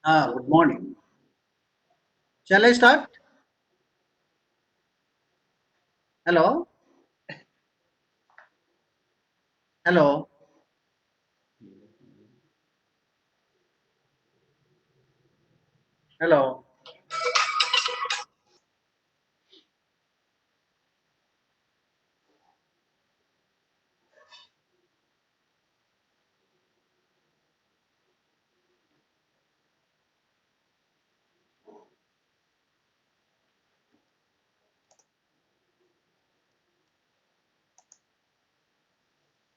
Good morning. Shall I start? Hello? Hello? Hello?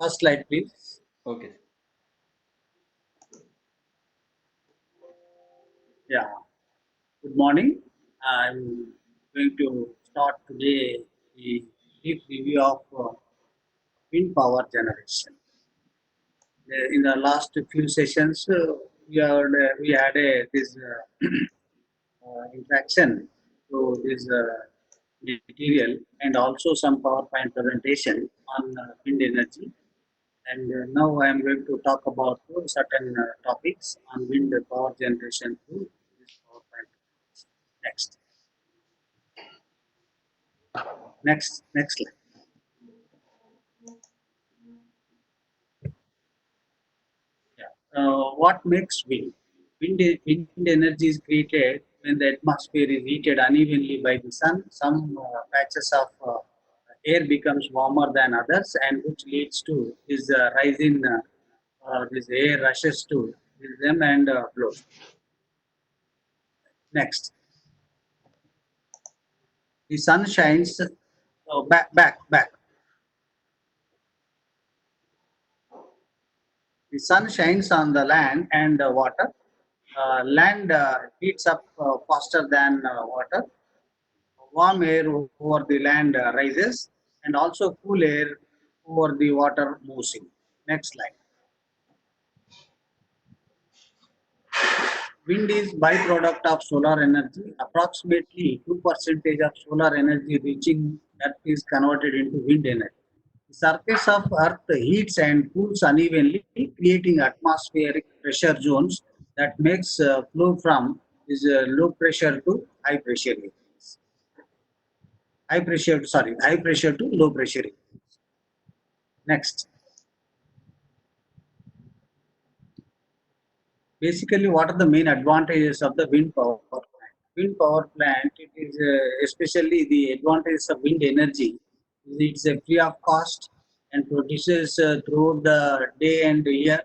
First slide, please. Okay. Yeah. Good morning. I'm going to start today the brief review of wind power generation. In the last few sessions, we had this interaction to this material and also some PowerPoint presentation on wind energy. And now I am going to talk about certain topics on wind power generation through this power plant. Next, next slide. Yeah. What makes wind? Wind energy is created when the atmosphere is heated unevenly by the sun. Some patches of air becomes warmer than others, and which leads to this rise in this air rushes to them and blows. Next, the sun shines back. The sun shines on the land and water. Land heats up faster than water. Warm air over the land rises, and also cool air over the water moves in. Next slide. Wind is byproduct of solar energy. Approximately 2% of solar energy reaching Earth is converted into wind energy. The surface of Earth heats and cools unevenly, creating atmospheric pressure zones that makes flow from low pressure to high pressure areas. High pressure to low pressure areas. Next, basically, what are the main advantages of the wind power plant? Wind power plant, it is especially the advantages of wind energy. It's free of cost and produces throughout the day and the year,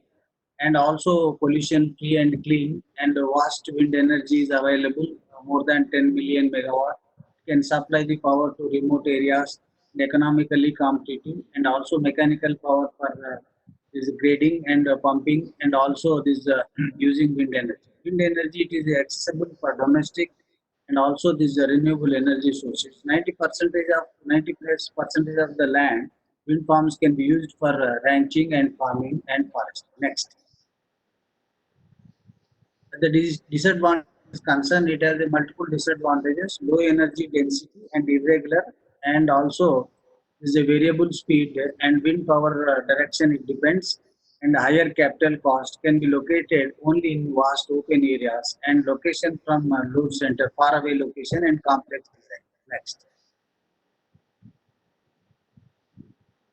and also pollution free and clean. And vast wind energy is available, more than 10 billion megawatt. Can supply the power to remote areas, and economically competitive, and also mechanical power for this grading and pumping, and also this using wind energy. Wind energy, it is accessible for domestic and also these renewable energy sources. 90 plus percentage of the land wind farms can be used for ranching and farming and forest. Next, the disadvantage is concerned, it has a multiple disadvantages: low energy density and irregular, and also is a variable speed and wind power direction. It depends, and higher capital cost can be located only in vast open areas and location from load center, far away location and complex design. Next,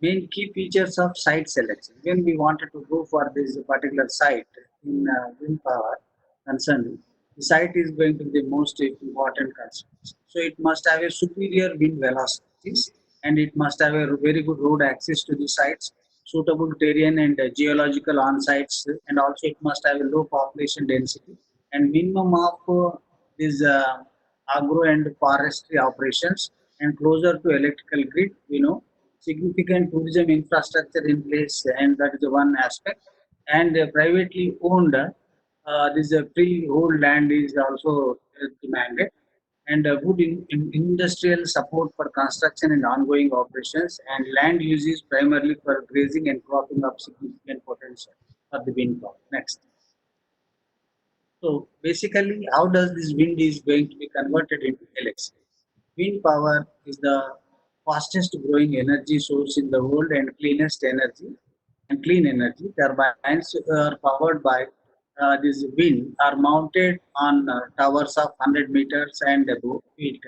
main key features of site selection. When we wanted to go for this particular site in wind power concern, the site is going to be the most important concern. So it must have a superior wind velocities, and it must have a very good road access to the sites, suitable terrain and geological on sites, and also it must have a low population density and minimum of these agro and forestry operations, and closer to electrical grid. Significant tourism infrastructure in place, and that is the one aspect. And privately owned, this freehold land is also demanded, and good industrial support for construction and ongoing operations, and land use is primarily for grazing and cropping of significant potential for the wind power. Next. So basically, how does this wind is going to be converted into electricity? Wind power is the fastest growing energy source in the world and cleanest energy and clean energy. Turbines are powered by this wind are mounted on towers of 100 meters and above feet,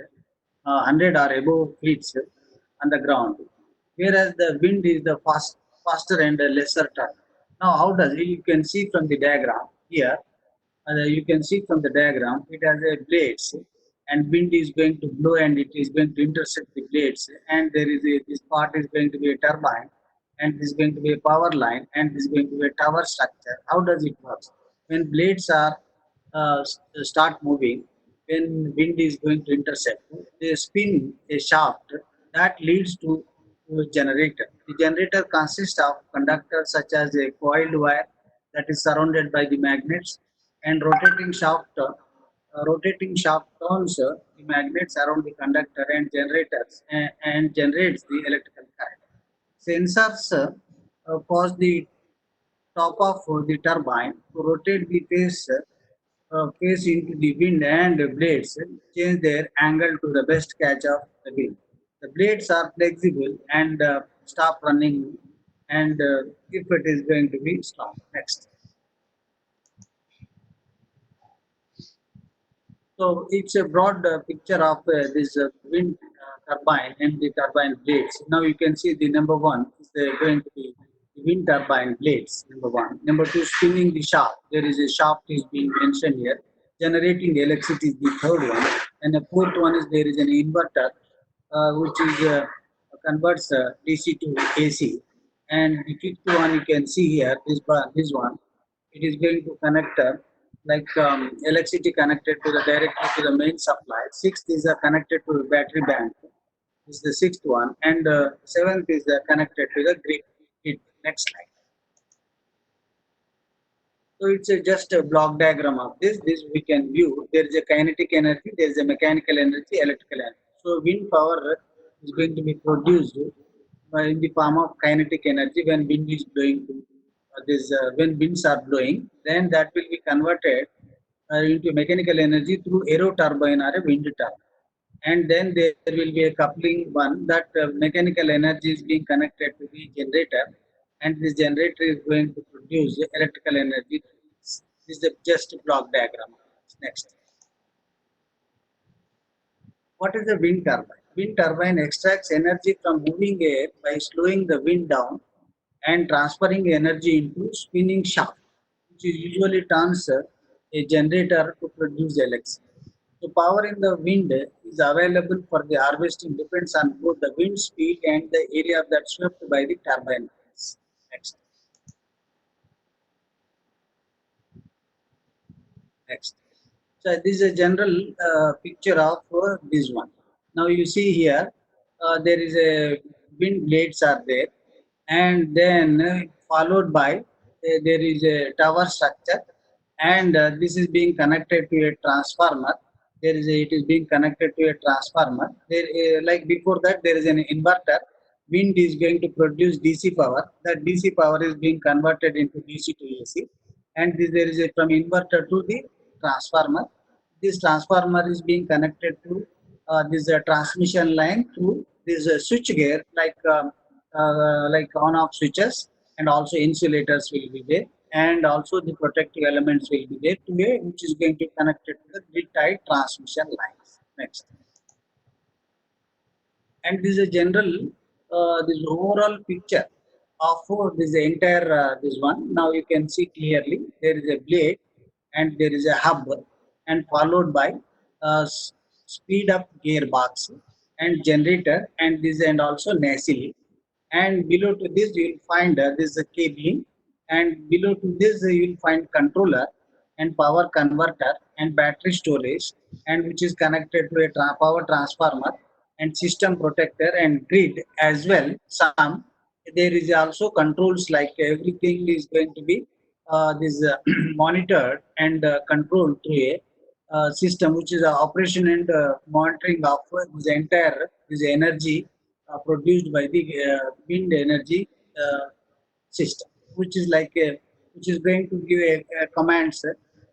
100 or above feet on the ground, whereas the wind is the faster and lesser turn. Now, how does it? You can see from the diagram here. You can see from the diagram, it has a blades, and wind is going to blow and it is going to intersect the blades, and there is a this part is going to be a turbine, and this is going to be a power line, and this is going to be a tower structure. How does it work? When blades are start moving, when wind is going to intersect, they spin a shaft that leads to a generator. The generator consists of conductors such as a coiled wire that is surrounded by the magnets, and rotating shaft turns the magnets around the conductor and and generates the electrical current. Sensors cause the top of the turbine to rotate the face into the wind, and the blades change their angle to the best catch of the wind. The blades are flexible and stop running, and if it is going to be strong. Next. So it's a broad picture of this wind turbine and the turbine blades. Now you can see the number one is going to be the wind turbine blades. Number one. Number two, spinning the shaft. There is a shaft is being mentioned here. Generating electricity is the third one, and the fourth one is there is an inverter, which is converts DC to AC. And the fifth one you can see here, this one, it is going to connect electricity connected to the directly to the main supply. Sixth is connected to the battery bank. This is the sixth one, and seventh is connected to the grid. Next slide. So it's just a block diagram of this. This we can view. There is a kinetic energy, there is a mechanical energy, electrical energy. So wind power is going to be produced in the form of kinetic energy when wind is blowing. When winds are blowing, then that will be converted into mechanical energy through aero turbine or a wind turbine. And then there will be a coupling one that mechanical energy is being connected to the generator, and this generator is going to produce electrical energy. This is just a block diagram. Next. What is the wind turbine? Wind turbine extracts energy from moving air by slowing the wind down and transferring energy into spinning shaft, which is usually turns a generator to produce electricity. So power in the wind is available for the harvesting depends on both the wind speed and the area that's swept by the turbine. Next. Next. So this is a general picture of this one. Now you see here, there is a wind blades are there, and then followed by there is a tower structure, and this is being connected to a transformer. It is being connected to a transformer. There, like before that, there is an inverter. Wind is going to produce DC power. That DC power is being converted into DC to AC, and there is a from inverter to the transformer. This transformer is being connected to this transmission line through this switch gear, like on off switches, and also insulators will be there, and also the protective elements will be there to a which is going to connect it to the grid tied transmission lines. Next. And this is a general this overall picture of this entire this one. Now you can see clearly there is a blade and there is a hub, and followed by speed up gearbox and generator, and this and also nacelle, and below to this you will find this cabling, and below to this you will find controller and power converter and battery storage, and which is connected to a power transformer and system protector and grid as well. Some there is also controls, like everything is going to be this monitored and controlled through a system, which is operation and monitoring of this entire this energy produced by the wind energy system, which is which is going to give a commands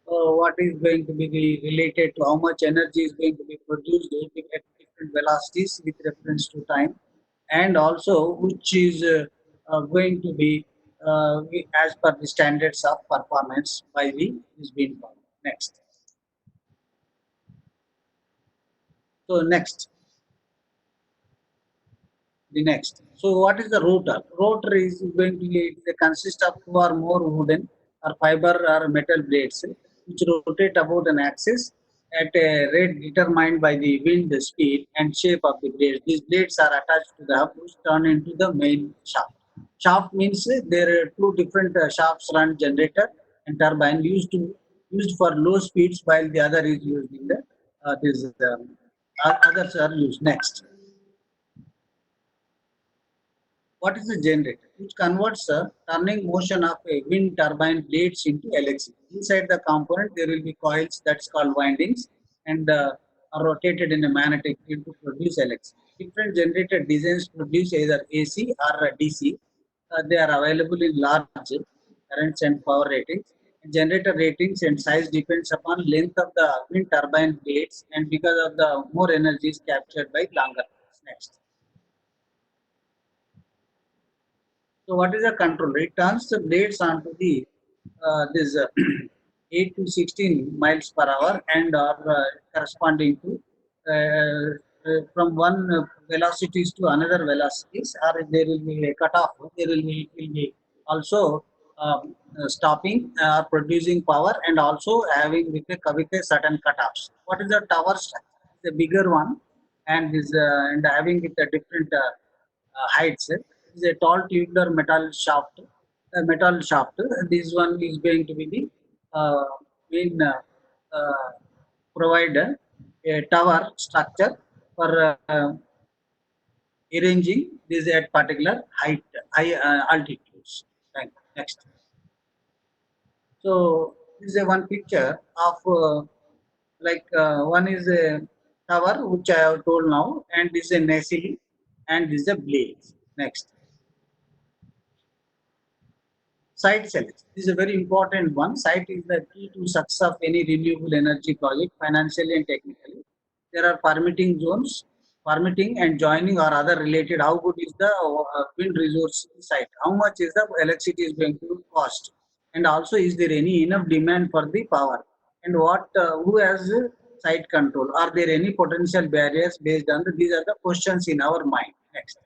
what is going to be related to how much energy is going to be produced at different velocities with reference to time, and also which is going to be as per the standards of performance by the this wind power. Next. So next, the next. So what is the rotor? Rotor is going to be, it consists of two or more wooden or fiber or metal blades which rotate about an axis at a rate determined by the wind speed and shape of the blades. These blades are attached to the hub which turn into the main shaft. Shaft means there are two different shafts run generator and turbine used for low speeds while the other is used in the this others are used next. What is a generator? Which converts the turning motion of a wind turbine blades into electricity. Inside the component, there will be coils that's called windings and are rotated in a magnetic field to produce electricity. Different generator designs produce either AC or DC. They are available in large currents and power ratings. Generator ratings and size depends upon length of the wind turbine blades and because of the more energy is captured by longer blades. Next. So what is the control? It turns the blades onto the this 8 to 16 miles per hour and are corresponding to from one velocities to another velocities or there will be a cutoff. It will be also stopping producing power and also having with a certain cutoffs. What is the tower structure? The bigger one and is and having with a different heights. Is a tall tubular metal shaft. Metal shaft. This one is going to be the main uh, provider a tower structure for arranging this at particular height, high altitudes. Right. Next. So this is a one picture of one is a tower which I have told now, and this is a nacelle, and this is a blade. Next. Site selection this is a very important one. Site is the key to success of any renewable energy project, financially and technically. There are permitting zones, permitting and joining or other related. How good is the wind resource site? How much is the electricity is going to cost? And also, is there any enough demand for the power? And what who has site control? Are there any potential barriers based on these are the questions in our mind. Next.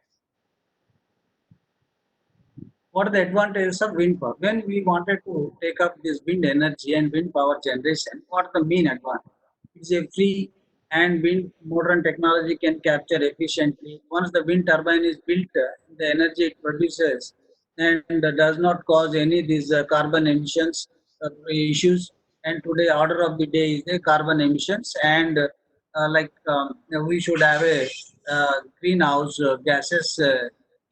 What are the advantages of wind power? When we wanted to take up this wind energy and wind power generation, what are the main advantage? It's a free and wind modern technology can capture efficiently. Once the wind turbine is built, the energy it produces and does not cause any these carbon emissions issues. And today, order of the day is the carbon emissions and we should have a greenhouse gases.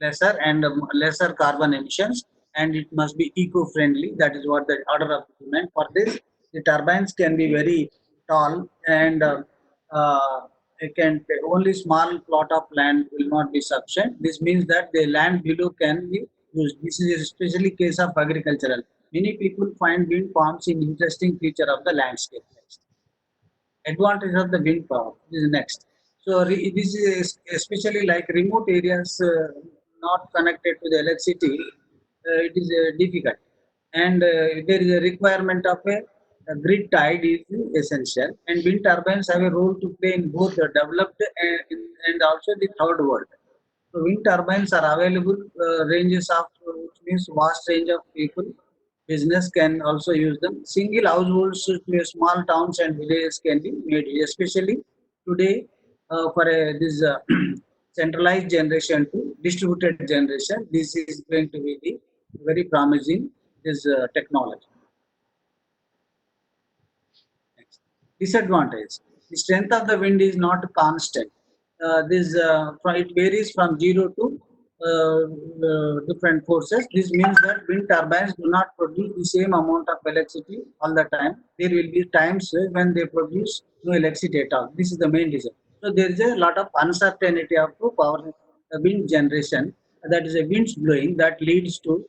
Lesser and lesser carbon emissions and it must be eco-friendly. That is what the order of demand for this. The turbines can be very tall and it can only small plot of land will not be sufficient. This means that the land below can be used. This is especially case of agricultural. Many people find wind farms an interesting feature of the landscape. Advantage of the wind power this is next. So this is especially like remote areas not connected to the electricity, it is difficult and there is a requirement of a grid tide is essential and wind turbines have a role to play in both the developed and also the third world. So wind turbines are available ranges of which means vast range of people. Business can also use them. Single households to small towns and villages can be made, especially today for this centralized generation to distributed generation. This is going to be the very promising this technology. Next. Disadvantage. The strength of the wind is not constant. It varies from 0 to different forces. This means that wind turbines do not produce the same amount of electricity all the time. There will be times when they produce no electricity at all. This is the main reason. So there is a lot of uncertainty of power wind generation. That is a winds blowing that leads to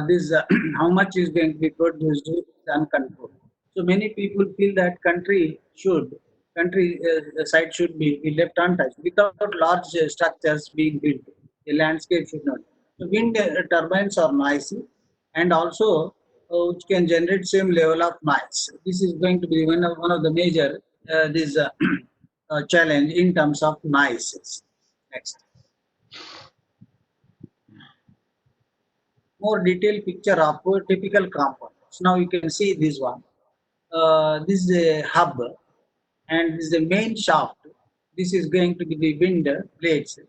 this how much is going to be produced is uncontrolled. So many people feel that country site should be left untouched without large structures being built. The landscape should not. So wind turbines are noisy and also which can generate same level of noise. This is going to be one of the major this challenge in terms of noises. Next, more detailed picture of typical components. Now you can see this one. This is a hub and this is the main shaft. This is going to be the wind blades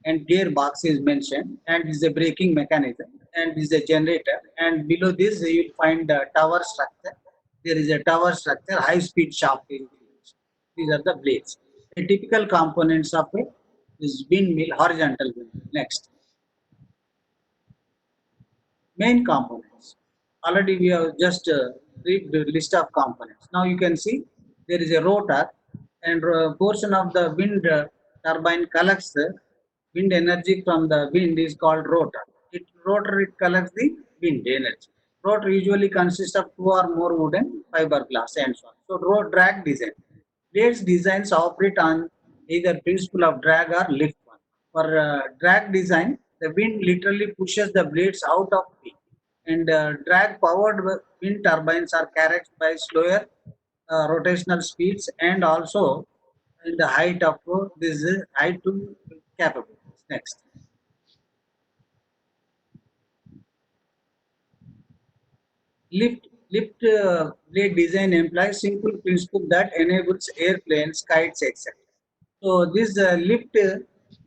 and gearbox is mentioned, and this is a braking mechanism, and this is a generator, and below this you will find a tower structure. There is a tower structure, high speed shaft is used. These are the blades. The typical components of a this windmill, horizontal windmill. Next, main components. Already we have just read the list of components. Now you can see there is a rotor and portion of the wind turbine collects the wind energy from the wind is called rotor. It collects the wind energy. Rotor usually consists of two or more wooden fiberglass and so on. So drag design. Blades designs operate on either principle of drag or lift one. For drag design, the wind literally pushes the blades out of peak, and drag powered wind turbines are carried by slower rotational speeds and also in the height of this height to capabilities. Next, lift blade design implies simple principle that enables airplanes, kites, etc. So this lift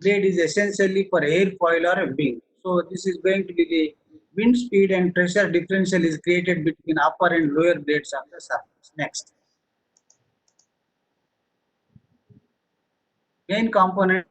blade is essentially for airfoil or a wing. So this is going to be the wind speed and pressure differential is created between upper and lower blades of the surface. Next, main component